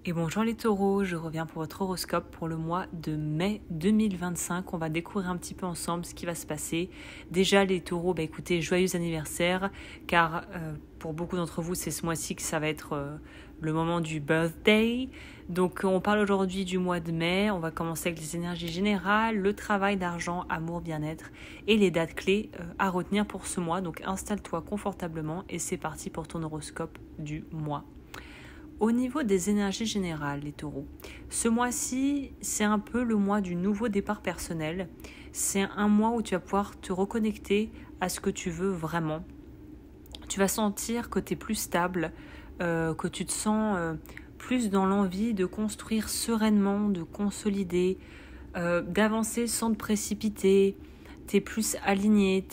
Et bonjour les taureaux, je reviens pour votre horoscope pour le mois de mai 2025. On va découvrir un petit peu ensemble ce qui va se passer. Déjà les taureaux, écoutez, joyeux anniversaire, car pour beaucoup d'entre vous, c'est ce mois-ci que ça va être le moment du birthday. Donc on parle aujourd'hui du mois de mai, on va commencer avec les énergies générales, le travail, d'argent, amour, bien-être et les dates clés à retenir pour ce mois. Donc installe-toi confortablement et c'est parti pour ton horoscope du mois. Au niveau des énergies générales, les taureaux, ce mois-ci, c'est un peu le mois du nouveau départ personnel. C'est un mois où tu vas pouvoir te reconnecter à ce que tu veux vraiment. Tu vas sentir que tu es plus stable, que tu te sens plus dans l'envie de construire sereinement, de consolider, d'avancer sans te précipiter. Tu es plus aligné,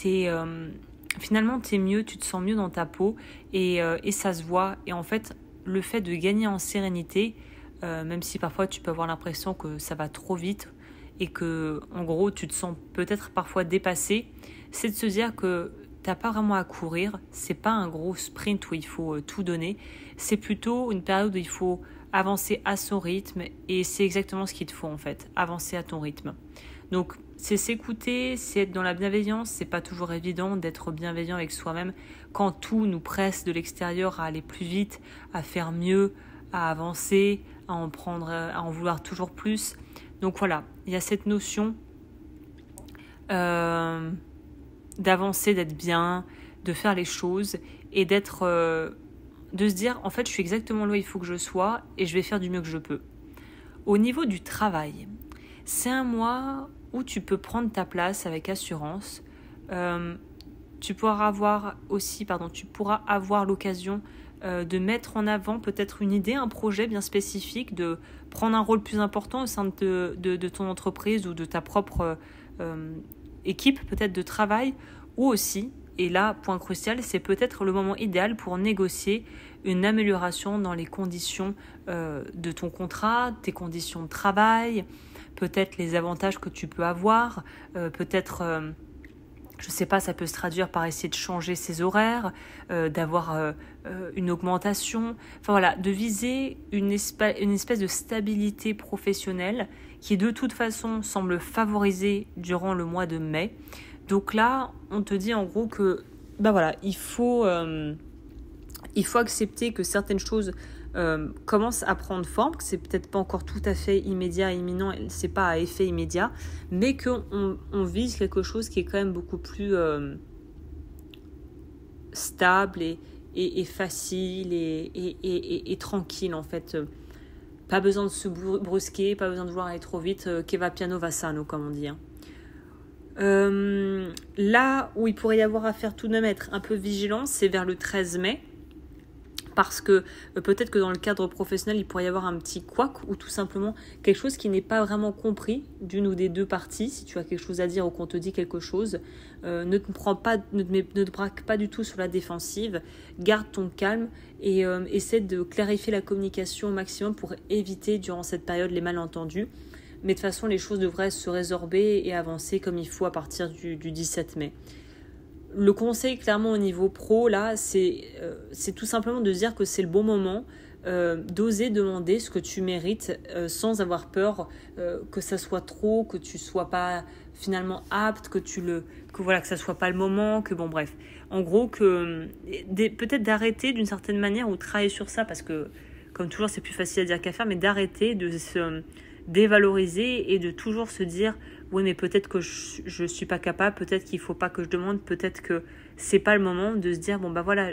finalement tu es mieux, tu te sens mieux dans ta peau et ça se voit. Et en fait, le fait de gagner en sérénité, même si parfois tu peux avoir l'impression que ça va trop vite et que en gros tu te sens peut-être parfois dépassé, c'est de se dire que t'as pas vraiment à courir, c'est pas un gros sprint où il faut tout donner, c'est plutôt une période où il faut avancer à son rythme et c'est exactement ce qu'il te faut en fait, avancer à ton rythme. Donc c'est s'écouter, c'est être dans la bienveillance, c'est pas toujours évident d'être bienveillant avec soi-même quand tout nous presse de l'extérieur à aller plus vite, à faire mieux, à avancer, à en vouloir toujours plus. Donc voilà, il y a cette notion d'avancer, d'être bien, de faire les choses et de se dire en fait je suis exactement là où il faut que je sois et je vais faire du mieux que je peux. Au niveau du travail, c'est un mois où tu peux prendre ta place avec assurance. Tu pourras avoir l'occasion de mettre en avant peut-être une idée, un projet bien spécifique, de prendre un rôle plus important au sein de ton entreprise ou de ta propre équipe peut-être de travail, ou aussi, et là, point crucial, c'est peut-être le moment idéal pour négocier une amélioration dans les conditions de ton contrat, tes conditions de travail, peut-être les avantages que tu peux avoir, je sais pas, ça peut se traduire par essayer de changer ses horaires, d'avoir une augmentation, enfin voilà, de viser une espèce de stabilité professionnelle qui de toute façon semble favoriser durant le mois de mai. Donc là, on te dit en gros que il faut accepter que certaines choses commencent à prendre forme, que c'est peut-être pas encore tout à fait immédiat, imminent, c'est pas à effet immédiat, mais qu'on vise quelque chose qui est quand même beaucoup plus stable et facile et tranquille en fait. Pas besoin de se brusquer, pas besoin de vouloir aller trop vite, che va piano va sano comme on dit. Là où il pourrait y avoir à faire tout de même être un peu vigilant, c'est vers le 13 mai. Parce que peut-être que dans le cadre professionnel, il pourrait y avoir un petit couac ou tout simplement quelque chose qui n'est pas vraiment compris d'une ou des deux parties. Si tu as quelque chose à dire ou qu'on te dit quelque chose, ne te braque pas du tout sur la défensive. Garde ton calme et essaie de clarifier la communication au maximum pour éviter durant cette période les malentendus. Mais de toute façon, les choses devraient se résorber et avancer comme il faut à partir du 17 mai. Le conseil clairement au niveau pro, là, c'est tout simplement de dire que c'est le bon moment d'oser demander ce que tu mérites sans avoir peur que ça soit trop, que tu sois pas finalement apte, que ça soit pas le moment, que bon bref. En gros, peut-être d'arrêter d'une certaine manière ou de travailler sur ça parce que comme toujours c'est plus facile à dire qu'à faire, mais d'arrêter de se dévaloriser et de toujours se dire oui mais peut-être que je suis pas capable, peut-être qu'il faut pas que je demande, peut-être que c'est pas le moment, de se dire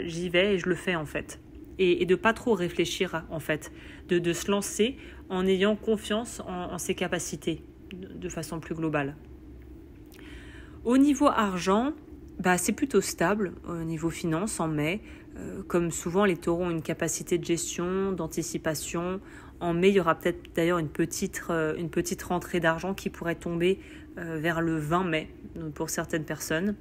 j'y vais et je le fais en fait et de pas trop réfléchir en fait, de se lancer en ayant confiance en ses capacités de façon plus globale. Au niveau argent, c'est plutôt stable au niveau finance en mai. Comme souvent, les taureaux ont une capacité de gestion, d'anticipation. En mai, il y aura peut-être d'ailleurs une petite rentrée d'argent qui pourrait tomber vers le 20 mai pour certaines personnes.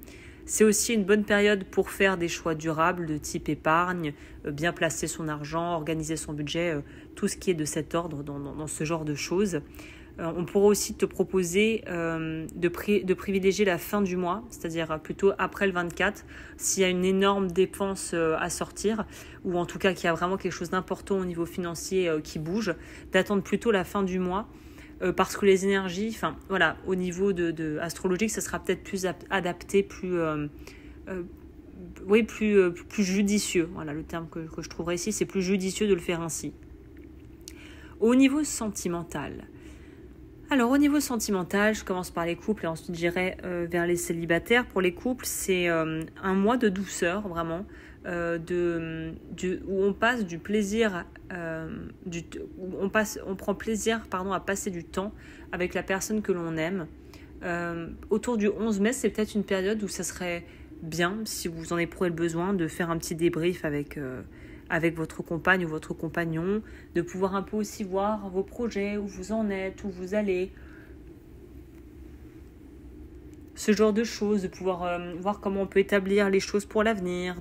C'est aussi une bonne période pour faire des choix durables de type épargne, bien placer son argent, organiser son budget, tout ce qui est de cet ordre dans ce genre de choses. On pourrait aussi te proposer de privilégier la fin du mois, c'est-à-dire plutôt après le 24, s'il y a une énorme dépense à sortir, ou en tout cas qu'il y a vraiment quelque chose d'important au niveau financier qui bouge, d'attendre plutôt la fin du mois, parce que les énergies, enfin voilà, au niveau de astrologique, ça sera peut-être plus adapté, plus judicieux. Voilà le terme que je trouverais ici, c'est plus judicieux de le faire ainsi. Au niveau sentimental. Alors au niveau sentimental, je commence par les couples et ensuite j'irai vers les célibataires. Pour les couples, c'est un mois de douceur vraiment, où on passe du plaisir, on prend plaisir à passer du temps avec la personne que l'on aime. Autour du 11 mai, c'est peut-être une période où ça serait bien, si vous en éprouvez le besoin, de faire un petit débrief avec votre compagne ou votre compagnon, de pouvoir un peu aussi voir vos projets, où vous en êtes, où vous allez. Ce genre de choses, de pouvoir voir comment on peut établir les choses pour l'avenir,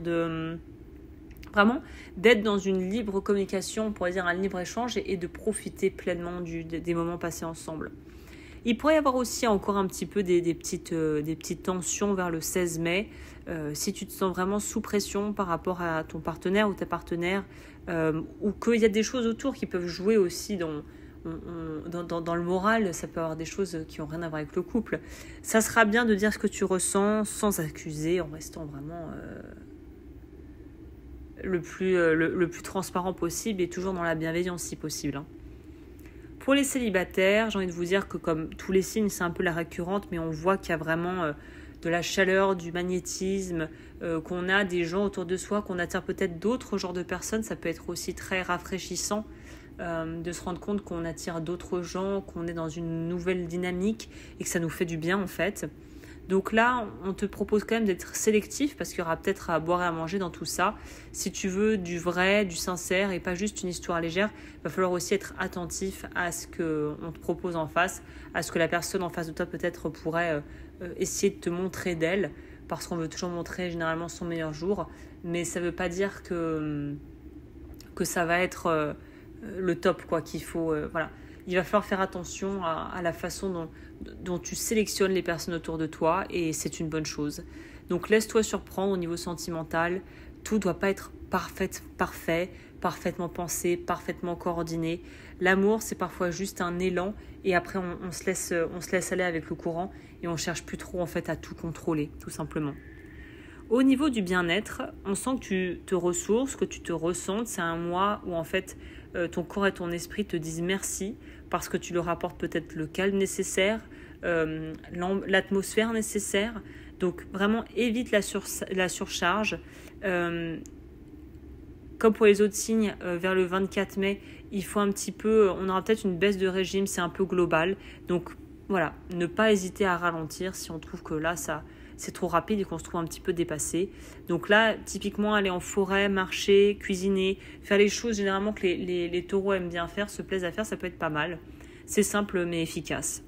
vraiment d'être dans une libre communication, on pourrait dire un libre échange, et de profiter pleinement des moments passés ensemble. Il pourrait y avoir aussi encore un petit peu des petites tensions vers le 16 mai, si tu te sens vraiment sous pression par rapport à ton partenaire ou ta partenaire, ou qu'il y a des choses autour qui peuvent jouer aussi dans le moral. Ça peut avoir des choses qui n'ont rien à voir avec le couple. Ça sera bien de dire ce que tu ressens sans accuser, en restant vraiment le plus transparent possible et toujours dans la bienveillance si possible. Pour les célibataires, j'ai envie de vous dire que comme tous les signes, c'est un peu la récurrente, mais on voit qu'il y a vraiment de la chaleur, du magnétisme, qu'on a des gens autour de soi, qu'on attire peut-être d'autres genres de personnes. Ça peut être aussi très rafraîchissant de se rendre compte qu'on attire d'autres gens, qu'on est dans une nouvelle dynamique et que ça nous fait du bien en fait. Donc là, on te propose quand même d'être sélectif parce qu'il y aura peut-être à boire et à manger dans tout ça. Si tu veux du vrai, du sincère et pas juste une histoire légère, il va falloir aussi être attentif à ce qu'on te propose en face, à ce que la personne en face de toi peut-être pourrait essayer de te montrer d'elle, parce qu'on veut toujours montrer généralement son meilleur jour, mais ça ne veut pas dire que ça va être le top, quoi, qu'il faut... voilà. Il va falloir faire attention à la façon dont tu sélectionnes les personnes autour de toi, et c'est une bonne chose. Donc laisse-toi surprendre au niveau sentimental. Tout ne doit pas être parfait, parfaitement pensé, parfaitement coordonné. L'amour, c'est parfois juste un élan, et après on se laisse aller avec le courant, et on ne cherche plus trop en fait à tout contrôler, tout simplement. Au niveau du bien-être, on sent que tu te ressources, que tu te ressentes. C'est un mois où en fait ton corps et ton esprit te disent merci, parce que tu leur apportes peut-être le calme nécessaire, l'atmosphère nécessaire. Donc vraiment évite la surcharge. Comme pour les autres signes, vers le 24 mai, il faut un petit peu, on aura peut-être une baisse de régime, c'est un peu global. Donc voilà, ne pas hésiter à ralentir si on trouve que là, c'est trop rapide et qu'on se trouve un petit peu dépassé. Donc là, typiquement, aller en forêt, marcher, cuisiner, faire les choses généralement que les taureaux aiment bien faire, se plaisent à faire, ça peut être pas mal. C'est simple mais efficace.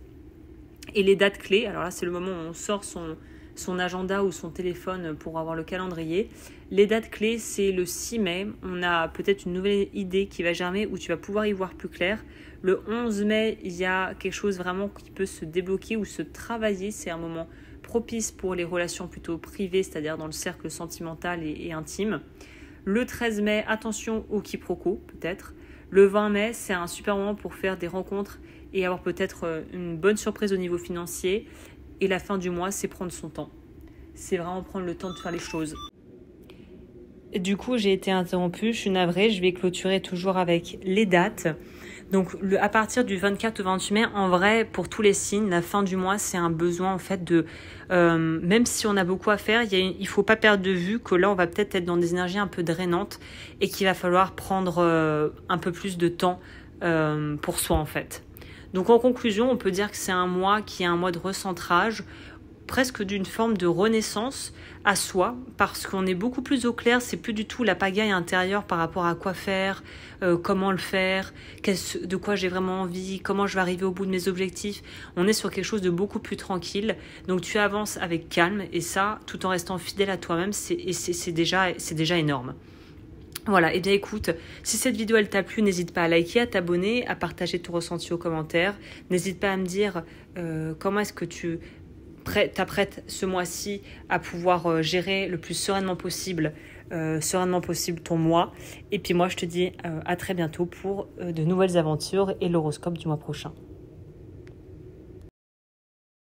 Et les dates clés, alors là, c'est le moment où on sort son agenda ou son téléphone pour avoir le calendrier. Les dates clés, c'est le 6 mai. On a peut-être une nouvelle idée qui va germer où tu vas pouvoir y voir plus clair. Le 11 mai, il y a quelque chose vraiment qui peut se débloquer ou se travailler. C'est un moment propice pour les relations plutôt privées, c'est-à-dire dans le cercle sentimental et intime. Le 13 mai, attention au quiproquo, peut-être. Le 20 mai, c'est un super moment pour faire des rencontres et avoir peut-être une bonne surprise au niveau financier. Et la fin du mois, c'est prendre son temps. C'est vraiment prendre le temps de faire les choses. Du coup, j'ai été interrompue, je suis navrée, je vais clôturer toujours avec les dates. Donc, à partir du 24 au 28 mai, en vrai, pour tous les signes, la fin du mois, c'est un besoin en fait de... même si on a beaucoup à faire, il faut pas perdre de vue que là, on va peut-être être dans des énergies un peu drainantes et qu'il va falloir prendre un peu plus de temps pour soi en fait. Donc, en conclusion, on peut dire que c'est un mois qui est un mois de recentrage, presque d'une forme de renaissance à soi, parce qu'on est beaucoup plus au clair, c'est plus du tout la pagaille intérieure par rapport à quoi faire, comment le faire, de quoi j'ai vraiment envie, comment je vais arriver au bout de mes objectifs. On est sur quelque chose de beaucoup plus tranquille, donc tu avances avec calme, et ça, tout en restant fidèle à toi-même, c'est déjà énorme. Voilà, et bien écoute, si cette vidéo elle t'a plu, n'hésite pas à liker, à t'abonner, à partager ton ressenti aux commentaires. N'hésite pas à me dire comment est-ce que tu t'apprêtes ce mois-ci à pouvoir gérer le plus sereinement possible ton mois. Et puis moi, je te dis à très bientôt pour de nouvelles aventures et l'horoscope du mois prochain.